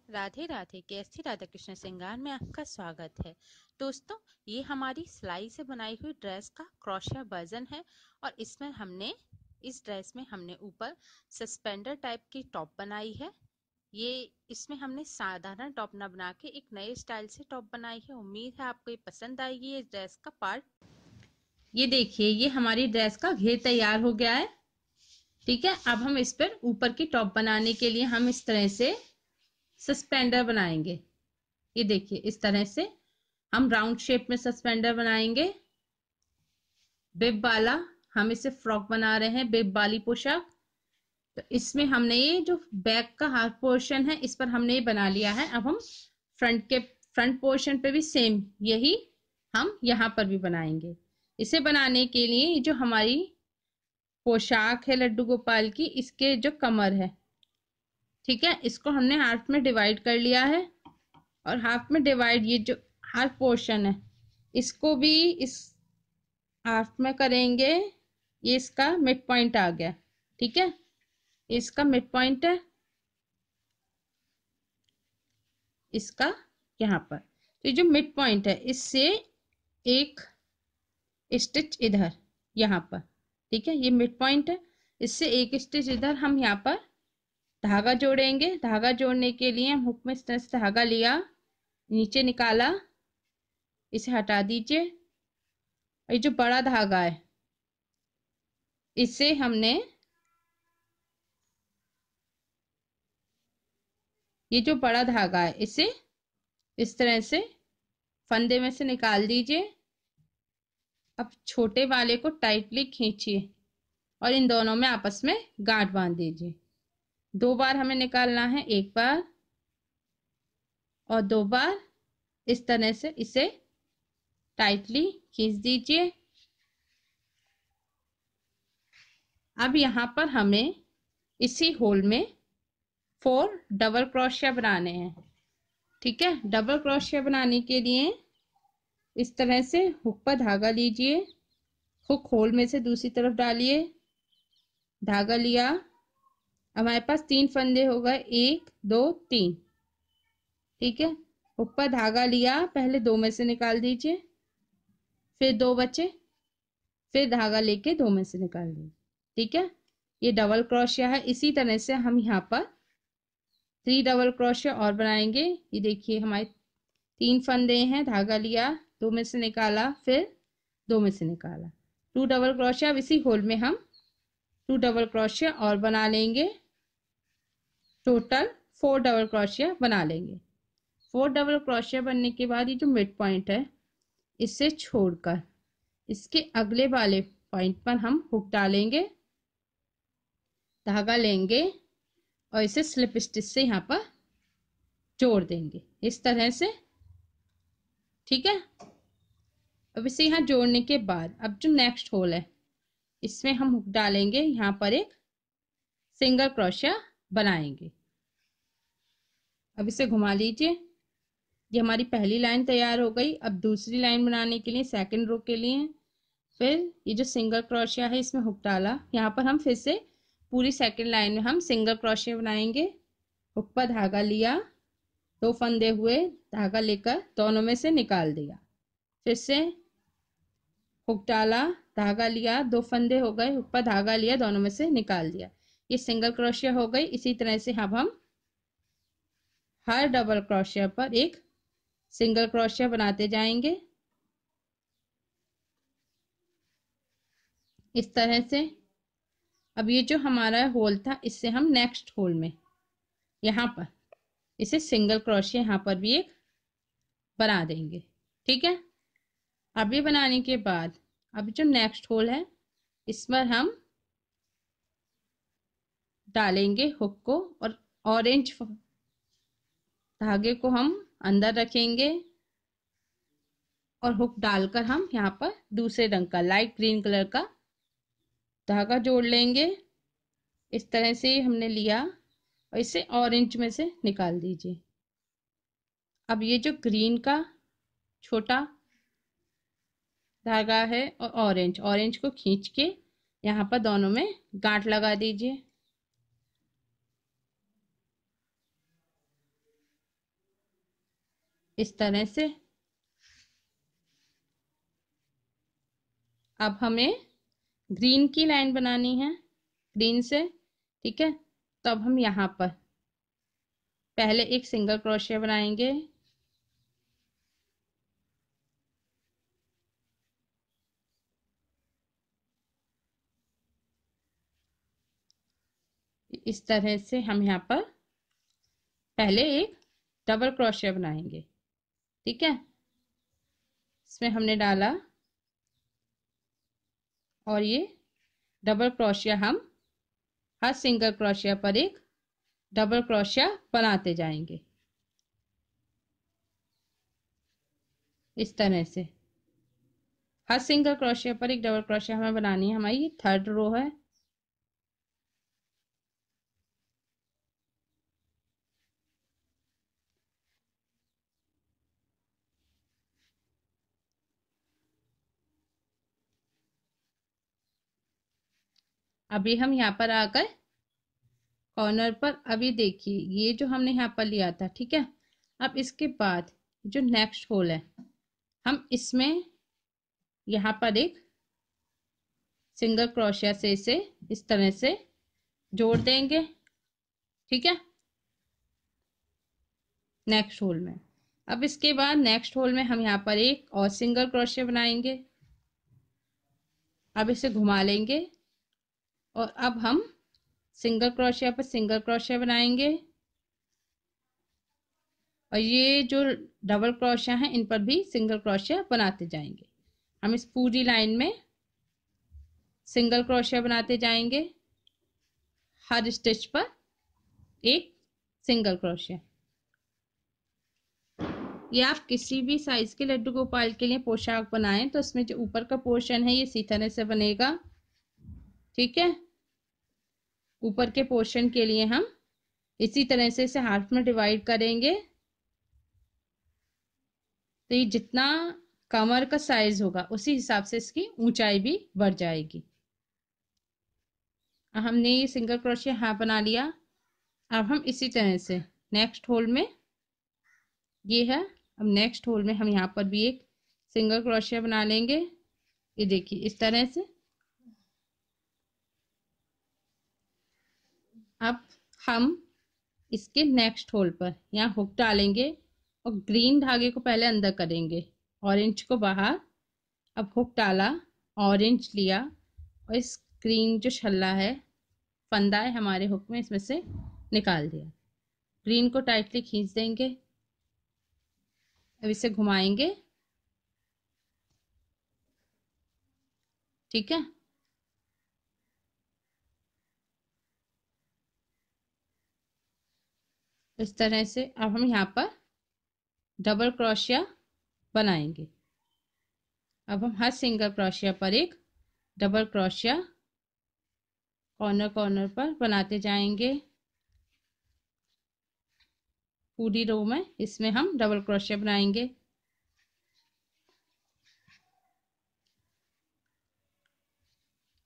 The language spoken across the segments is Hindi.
राधे राधे। केएससी राधा कृष्ण श्रृंगार में आपका स्वागत है। दोस्तों, ये हमारी सिलाई से बनाई हुई ड्रेस का क्रोशिया वर्जन है और इस ड्रेस में हमने ऊपर सस्पेंडर टाइप की टॉप बनाई है। इसमें हमने साधारण टॉप ना बना के एक नए स्टाइल से टॉप बनाई है। उम्मीद है आपको ये पसंद आएगी। ये ड्रेस का पार्ट, ये देखिए, ये हमारी ड्रेस का घेर तैयार हो गया है। ठीक है, अब हम इस पर ऊपर की टॉप बनाने के लिए हम इस तरह से सस्पेंडर बनाएंगे। ये देखिए, इस तरह से हम राउंड शेप में सस्पेंडर बनाएंगे। बिब वाला, हम इसे फ्रॉक बना रहे हैं, बिब वाली पोशाक। तो इसमें हमने ये जो बैक का हाफ पोर्शन है, इस पर हमने ये बना लिया है। अब हम फ्रंट पोर्शन पे भी सेम यही हम यहाँ पर भी बनाएंगे। इसे बनाने के लिए जो हमारी पोशाक है लड्डू गोपाल की, इसके जो कमर है, ठीक है, इसको हमने हाफ में डिवाइड कर लिया है। और हाफ में डिवाइड, ये जो हाफ पोर्शन है, इसको भी इस हाफ में करेंगे। ये इसका मिड पॉइंट आ गया। ठीक है, इसका मिड पॉइंट है इसका यहाँ पर। तो ये जो मिड पॉइंट है, इससे एक स्टिच इधर यहाँ पर। ठीक है, ये मिड पॉइंट है, इससे एक स्टिच इधर हम यहाँ पर धागा जोड़ेंगे। धागा जोड़ने के लिए हम हुक में इस तरह से धागा लिया, नीचे निकाला, इसे हटा दीजिए। ये जो बड़ा धागा है, इसे हमने, ये जो बड़ा धागा है, इसे इस तरह से फंदे में से निकाल दीजिए। अब छोटे वाले को टाइटली खींचिए और इन दोनों में आपस में गांठ बांध दीजिए। 2 बार हमें निकालना है, 1 बार और 2 बार। इस तरह से इसे टाइटली खींच दीजिए। अब यहाँ पर हमें इसी होल में 4 डबल क्रोशिया बनाने हैं। ठीक है, डबल क्रोशिया बनाने के लिए इस तरह से हुक पर धागा लीजिए, हुक होल में से दूसरी तरफ डालिए, धागा लिया। हमारे पास 3 फंदे हो गए, 1 2 3। ठीक है, हुक पर धागा लिया, पहले 2 में से निकाल दीजिए, फिर 2 बचे, फिर धागा लेके 2 में से निकाल दीजिए। ठीक है, ये डबल क्रोशिया है। इसी तरह से हम यहाँ पर 3 डबल क्रोशिया और बनाएंगे। ये देखिए, हमारे 3 फंदे हैं, धागा लिया, 2 में से निकाला, फिर 2 में से निकाला, 2 डबल क्रोशिया। अब इसी होल में हम 2 डबल क्रोशिया और बना लेंगे। टोटल 4 डबल क्रोशिया बना लेंगे। 4 डबल क्रोशिया बनने के बाद ये जो मिड पॉइंट है, इससे छोड़कर इसके अगले वाले पॉइंट पर हम हुक डालेंगे, धागा लेंगे और इसे स्लिप स्टिच से यहाँ पर जोड़ देंगे इस तरह से। ठीक है, अब इसे यहाँ जोड़ने के बाद अब जो नेक्स्ट होल है, इसमें हम हुक डालेंगे, यहाँ पर एक सिंगल क्रोशिया बनाएंगे। अब इसे घुमा लीजिए। ये हमारी पहली लाइन तैयार हो गई। अब दूसरी लाइन बनाने के लिए, सेकंड रो के लिए, फिर ये जो सिंगल क्रोशिया है, इसमें हुक डाला। यहाँ पर हम फिर से पूरी सेकंड लाइन में हम सिंगल क्रोशिया बनाएंगे। हुक पर धागा लिया, 2 फंदे हुए, धागा लेकर दोनों में से निकाल दिया, फिर से हुक डाला, धागा लिया, 2 फंदे हो गए, हुक पर धागा लिया, दोनों में से निकाल दिया। ये सिंगल क्रोशिया हो गई। इसी तरह से अब हम हर डबल क्रोशिया पर एक सिंगल क्रोशिया बनाते जाएंगे इस तरह से। अब ये जो हमारा होल था, इससे हम नेक्स्ट होल में यहाँ पर इसे सिंगल क्रोशिया यहाँ पर भी एक बना देंगे। ठीक है, अब ये बनाने के बाद अब जो नेक्स्ट होल है, इस पर हम डालेंगे हुक को और ऑरेंज धागे को हम अंदर रखेंगे और हुक डालकर हम यहाँ पर दूसरे रंग का लाइट ग्रीन कलर का धागा जोड़ लेंगे। इस तरह से हमने लिया और इसे ऑरेंज में से निकाल दीजिए। अब ये जो ग्रीन का छोटा धागा है और ऑरेंज को खींच के यहाँ पर दोनों में गांठ लगा दीजिए। इस तरह से। अब हमें ग्रीन की लाइन बनानी है, ग्रीन से, ठीक है। तो अब हम यहाँ पर पहले एक सिंगल क्रोशिया बनाएंगे, इस तरह से। हम यहाँ पर पहले एक डबल क्रोशिया बनाएंगे, ठीक है। इसमें हमने डाला और ये डबल क्रोशिया हम हर सिंगल क्रोशिया पर एक डबल क्रोशिया बनाते जाएंगे, इस तरह से। हर सिंगल क्रोशिया पर एक डबल क्रोशिया हमें बनानी है। हमारी थर्ड रो है। अभी हम यहाँ पर आकर कॉर्नर पर, अभी देखिए ये जो हमने यहाँ पर लिया था, ठीक है। अब इसके बाद जो नेक्स्ट होल है, हम इसमें यहाँ पर एक सिंगल क्रोशिया से इसे इस तरह से जोड़ देंगे, ठीक है, नेक्स्ट होल में। अब इसके बाद नेक्स्ट होल में हम यहाँ पर एक और सिंगल क्रोशिया बनाएंगे। अब इसे घुमा लेंगे और अब हम सिंगल क्रोशिया पर सिंगल क्रोशिया बनाएंगे और ये जो डबल क्रोशिया हैं इन पर भी सिंगल क्रोशिया बनाते जाएंगे। हम इस पूरी लाइन में सिंगल क्रोशिया बनाते जाएंगे, हर स्टिच पर एक सिंगल क्रोशिया। ये आप किसी भी साइज के लड्डू गोपाल के लिए पोशाक बनाएं तो इसमें जो ऊपर का पोर्शन है ये इसी तरह से बनेगा, ठीक है। ऊपर के पोर्शन के लिए हम इसी तरह से इसे हाफ में डिवाइड करेंगे। तो ये जितना कमर का साइज होगा उसी हिसाब से इसकी ऊंचाई भी बढ़ जाएगी। हमने ये सिंगल क्रोशिया यहाँ बना लिया। अब हम इसी तरह से नेक्स्ट होल में, ये है, अब नेक्स्ट होल में हम यहाँ पर भी एक सिंगल क्रोशिया बना लेंगे। ये देखिए इस तरह से। अब हम इसके नेक्स्ट होल पर यहाँ हुक डालेंगे और ग्रीन धागे को पहले अंदर करेंगे, ऑरेंज को बाहर। अब हुक डाला, ऑरेंज लिया और इस ग्रीन जो छल्ला है, फंदा है हमारे हुक में, इसमें से निकाल दिया। ग्रीन को टाइटली खींच देंगे। अब इसे घुमाएंगे, ठीक है। इस तरह से अब हम यहाँ पर डबल क्रोशिया बनाएंगे। अब हम हर सिंगल क्रोशिया पर एक डबल क्रोशिया कॉर्नर कॉर्नर पर बनाते जाएंगे। पूरी रो में इसमें हम डबल क्रोशिया बनाएंगे।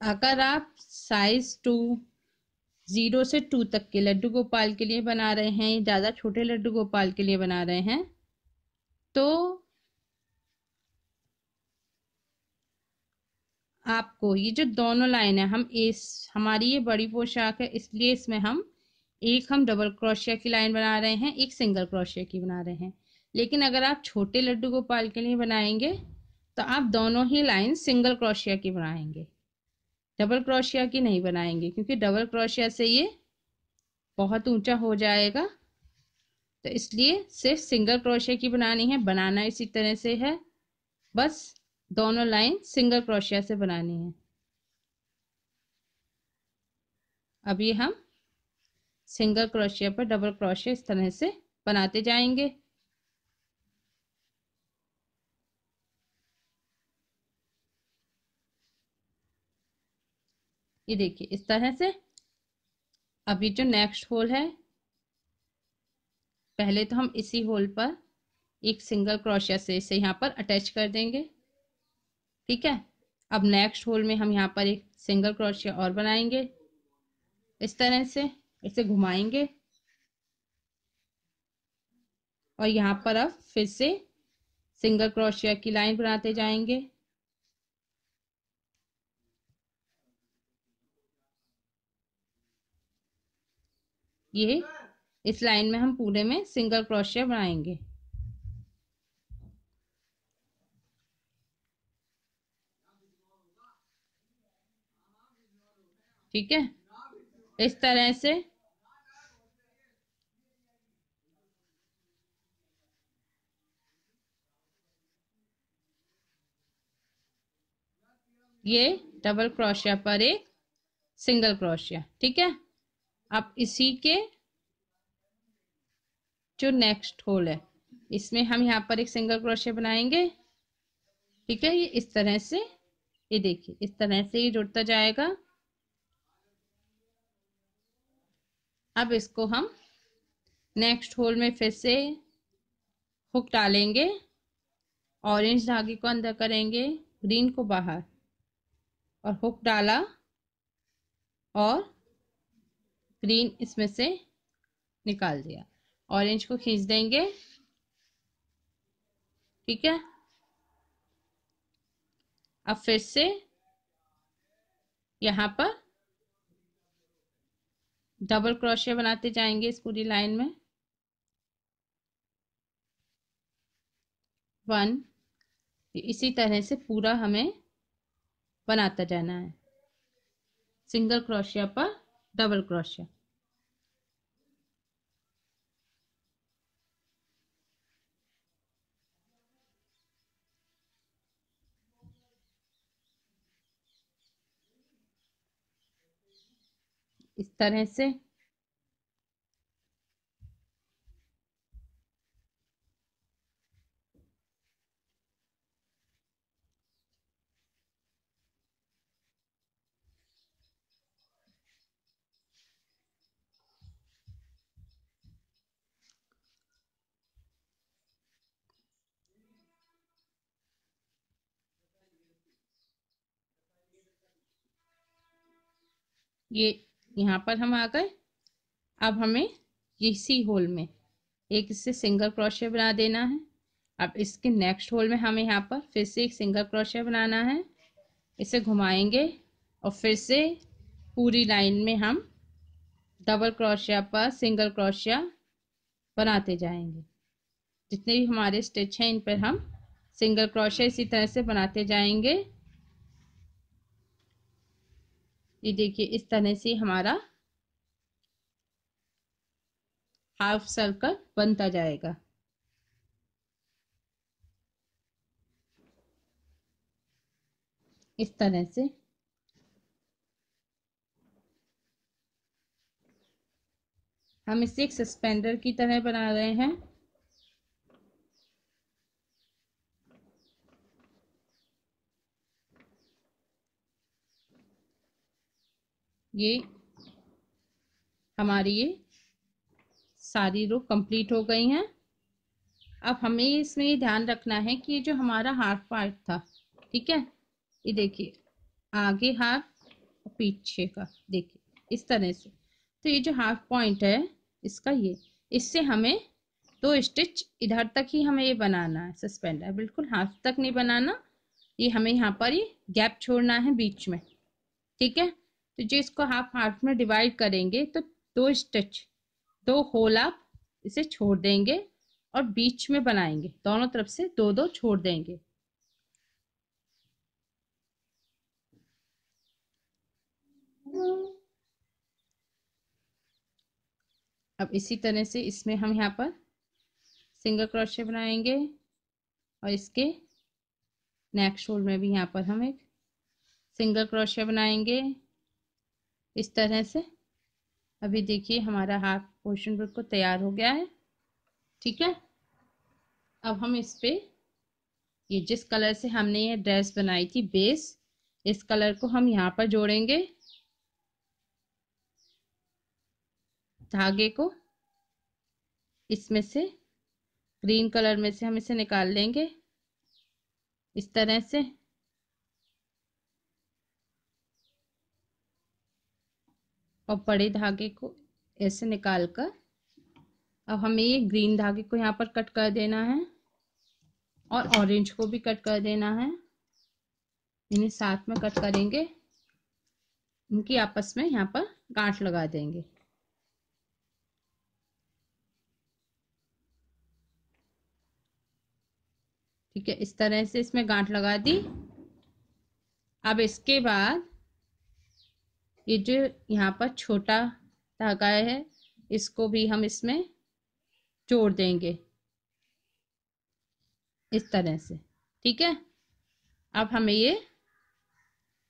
अगर आप साइज 0 से 2 तक के लड्डू गोपाल के लिए बना रहे हैं, ज़्यादा छोटे लड्डू गोपाल के लिए बना रहे हैं, तो आपको ये जो दोनों लाइन है, हम इस, हमारी ये बड़ी पोशाक है इसलिए इसमें हम डबल क्रोशिया की लाइन बना रहे हैं, एक सिंगल क्रोशिया की बना रहे हैं। लेकिन अगर आप छोटे लड्डू गोपाल के लिए बनाएंगे तो आप दोनों ही लाइन सिंगल क्रोशिया की बनाएंगे, डबल क्रोशिया की नहीं बनाएंगे, क्योंकि डबल क्रोशिया से ये बहुत ऊंचा हो जाएगा। तो इसलिए सिर्फ सिंगल क्रोशिया की बनानी है। बनाना इसी तरह से है, बस दोनों लाइन सिंगल क्रोशिया से बनानी है। अभी हम सिंगल क्रोशिया पर डबल क्रोशिया इस तरह से बनाते जाएंगे। ये देखिए इस तरह से। अभी जो नेक्स्ट होल है, पहले तो हम इसी होल पर एक सिंगल क्रोशिया से इसे यहाँ पर अटैच कर देंगे, ठीक है। अब नेक्स्ट होल में हम यहाँ पर एक सिंगल क्रोशिया और बनाएंगे, इस तरह से। इसे घुमाएंगे और यहाँ पर अब फिर से सिंगल क्रोशिया की लाइन बनाते जाएंगे। ये इस लाइन में हम पूरे में सिंगल क्रोशिया बनाएंगे। ठीक है, इस तरह से ये डबल क्रोशिया पर एक सिंगल क्रोशिया। ठीक है, अब इसी के जो नेक्स्ट होल है इसमें हम यहाँ पर एक सिंगल क्रोशिया बनाएंगे। ठीक है, ये इस तरह से, ये देखिए इस तरह से ये जुड़ता जाएगा। अब इसको हम नेक्स्ट होल में फिर से हुक डालेंगे, ऑरेंज धागे को अंदर करेंगे, ग्रीन को बाहर, और हुक डाला और ग्रीन इसमें से निकाल दिया, ऑरेंज को खींच देंगे। ठीक है, अब फिर से यहाँ पर डबल क्रोशिया बनाते जाएंगे इस पूरी लाइन में। 1, इसी तरह से पूरा हमें बनाता जाना है, सिंगल क्रोशिया पर डबल क्रोशिया। इस तरह से ये यहाँ पर हम आ गए। अब हमें इसी होल में एक इससे सिंगल क्रोशिया बना देना है। अब इसके नेक्स्ट होल में हमें यहाँ पर फिर से एक सिंगल क्रोशिया बनाना है, इसे घुमाएंगे और फिर से पूरी लाइन में हम डबल क्रोशिया पर सिंगल क्रोशिया बनाते जाएंगे। जितने भी हमारे स्टिच हैं इन पर हम सिंगल क्रोशिया इसी तरह से बनाते जाएंगे। ये देखिए इस तरह से हमारा हाफ सर्कल बनता जाएगा। इस तरह से हम इसे एक सस्पेंडर की तरह बना रहे हैं। ये हमारी ये सारी रो कंप्लीट हो गई हैं। अब हमें इसमें ये ध्यान रखना है कि ये जो हमारा हाफ पार्ट था, ठीक है, ये देखिए आगे हाफ और पीछे का, देखिए इस तरह से। तो ये जो हाफ पॉइंट है इसका, ये इससे हमें 2 स्टिच इधर तक ही हमें ये बनाना है सस्पेंडर, बिल्कुल हाफ तक नहीं बनाना। ये हमें यहाँ पर ये गैप छोड़ना है बीच में। ठीक है, तो जो इसको हाफ हाफ में डिवाइड करेंगे तो 2 स्टिच, 2 होल आप इसे छोड़ देंगे और बीच में बनाएंगे, दोनों तरफ से 2-2 छोड़ देंगे। अब इसी तरह से इसमें हम यहाँ पर सिंगल क्रोशिया बनाएंगे और इसके नेक्स्ट होल में भी यहाँ पर हम एक सिंगल क्रोशिया बनाएंगे इस तरह से। अभी देखिए हमारा हाफ पोर्शन बिल्कुल तैयार हो गया है। ठीक है, अब हम इस पे ये जिस कलर से हमने ये ड्रेस बनाई थी बेस, इस कलर को हम यहाँ पर जोड़ेंगे, धागे को इसमें से ग्रीन कलर में से हम इसे निकाल लेंगे इस तरह से। और बड़े धागे को ऐसे निकालकर अब हमें ये ग्रीन धागे को यहाँ पर कट कर देना है और ऑरेंज को भी कट कर देना है। इन्हें साथ में कट करेंगे, इनकी आपस में यहाँ पर गांठ लगा देंगे। ठीक है, इस तरह से इसमें गांठ लगा दी। अब इसके बाद ये जो यहाँ पर छोटा धागा है इसको भी हम इसमें जोड़ देंगे इस तरह से। ठीक है, अब हमें ये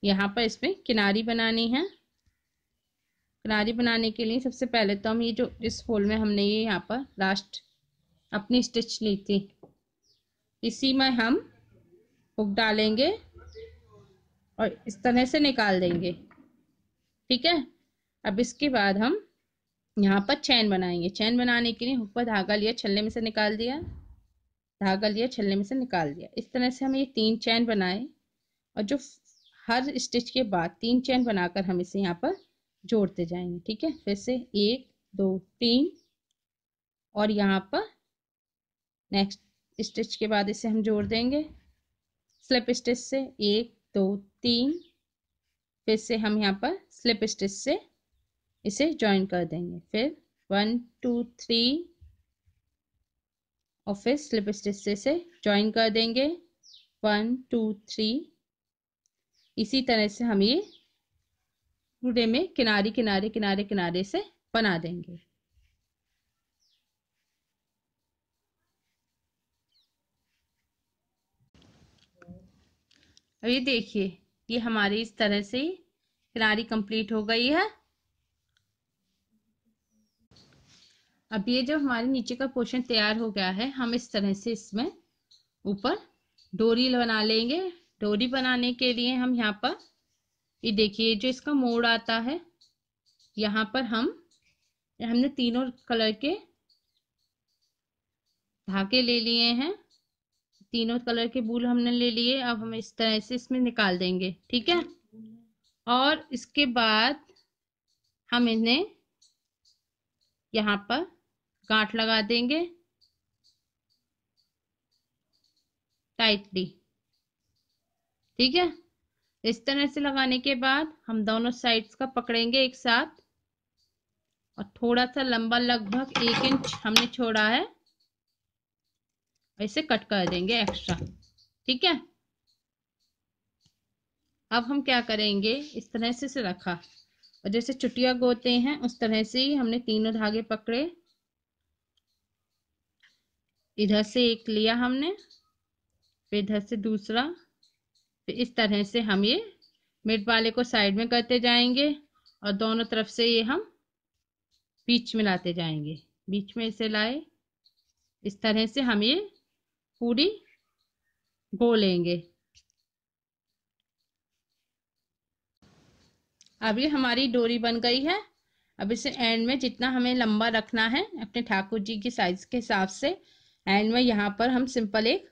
यहाँ पर इसमें किनारी बनानी है। किनारी बनाने के लिए सबसे पहले तो हम ये जो इस होल में हमने ये यहाँ पर लास्ट अपनी स्टिच ली थी, इसी में हम हुक डालेंगे और इस तरह से निकाल देंगे। ठीक है, अब इसके बाद हम यहाँ पर चैन बनाएंगे। चैन बनाने के लिए हुक पर धागा लिया, छल्ले में से निकाल दिया, धागा लिया, छल्ले में से निकाल दिया। इस तरह से हम ये 3 चैन बनाए और जो हर स्टिच के बाद 3 चैन बनाकर हम इसे यहाँ पर जोड़ते जाएंगे। ठीक है, फिर से 1 2 3 और यहाँ पर नेक्स्ट स्टिच के बाद इसे हम जोड़ देंगे स्लिप स्टिच से 1 2 3, फिर से हम यहाँ पर स्लिप स्टिच से इसे ज्वाइन कर देंगे, फिर 1 2 3 और फिर स्लिप स्टिच से इसे ज्वाइन कर देंगे 1 2 3। इसी तरह से हम ये पूरे में किनारे किनारे किनारे किनारे से बना देंगे। अब ये देखिए, ये हमारी इस तरह से किनारी कंप्लीट हो गई है। अब ये जो हमारे नीचे का पोर्शन तैयार हो गया है, हम इस तरह से इसमें ऊपर डोरी बना लेंगे। डोरी बनाने के लिए हम यहाँ पर ये देखिए जो इसका मोड़ आता है, यहाँ पर हमने तीनों कलर के धागे ले लिए हैं, तीनों कलर के बूल हमने ले लिए। अब हम इस तरह से इसमें निकाल देंगे। ठीक है, और इसके बाद हम इन्हें यहाँ पर गांठ लगा देंगे टाइटली। ठीक है, इस तरह से लगाने के बाद हम दोनों साइड्स का पकड़ेंगे एक साथ और थोड़ा सा लंबा लगभग 1 इंच हमने छोड़ा है, इसे कट कर देंगे एक्स्ट्रा। ठीक है, अब हम क्या करेंगे, इस तरह से रखा और जैसे चुटिया गोते हैं उस तरह से ही हमने तीनों धागे पकड़े, इधर से एक लिया हमने, फिर इधर से दूसरा, फिर इस तरह से हम ये मिड वाले को साइड में करते जाएंगे और दोनों तरफ से ये हम बीच में लाते जाएंगे। बीच में इसे लाए, इस तरह से हम ये पूरी गो लेंगे। अब ये हमारी डोरी बन गई है। अब इसे एंड में जितना हमें लंबा रखना है अपने ठाकुर जी की साइज के हिसाब से, एंड में यहाँ पर हम सिंपल एक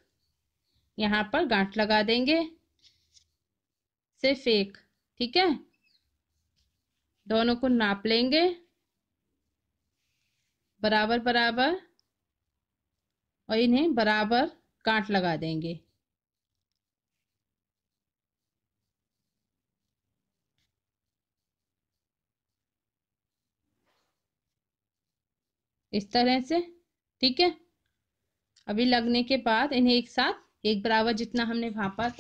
यहाँ पर गांठ लगा देंगे, सिर्फ एक। ठीक है, दोनों को नाप लेंगे बराबर बराबर और इन्हें बराबर गांठ लगा देंगे। इस तरह से। ठीक है, अभी लगने के बाद इन्हें एक साथ एक बराबर जितना हमने वहां पर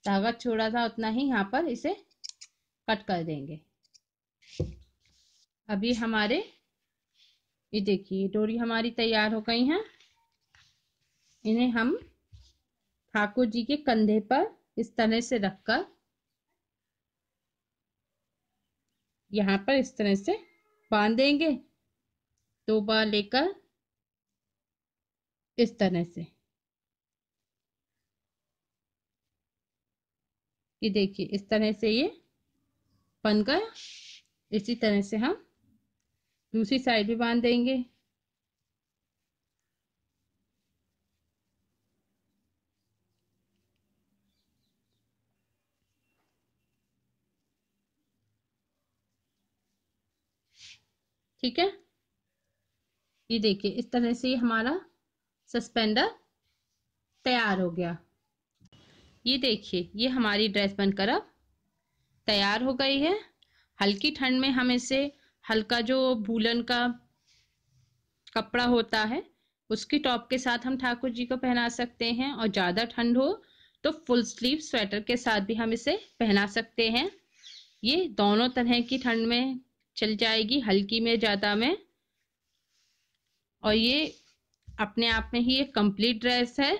धागा छोड़ा था उतना ही यहाँ पर इसे कट कर देंगे। अभी हमारे ये देखिए डोरी हमारी तैयार हो गई है। इन्हें हम ठाकुर जी के कंधे पर इस तरह से रखकर यहाँ पर इस तरह से बांध देंगे, 2 बार लेकर इस तरह से। ये देखिए इस तरह से ये बन गया। इसी तरह से हम दूसरी साइड भी बांध देंगे। ठीक है, ये देखिए इस तरह से हमारा सस्पेंडर तैयार हो गया। ये देखिए ये हमारी ड्रेस बनकर अब तैयार हो गई है। हल्की ठंड में हम इसे हल्का जो वूलन का कपड़ा होता है उसकी टॉप के साथ हम ठाकुर जी को पहना सकते हैं, और ज्यादा ठंड हो तो फुल स्लीव स्वेटर के साथ भी हम इसे पहना सकते हैं। ये दोनों तरह की ठंड में चल जाएगी, हल्की में ज्यादा में। और ये अपने आप में ही एक कंप्लीट ड्रेस है।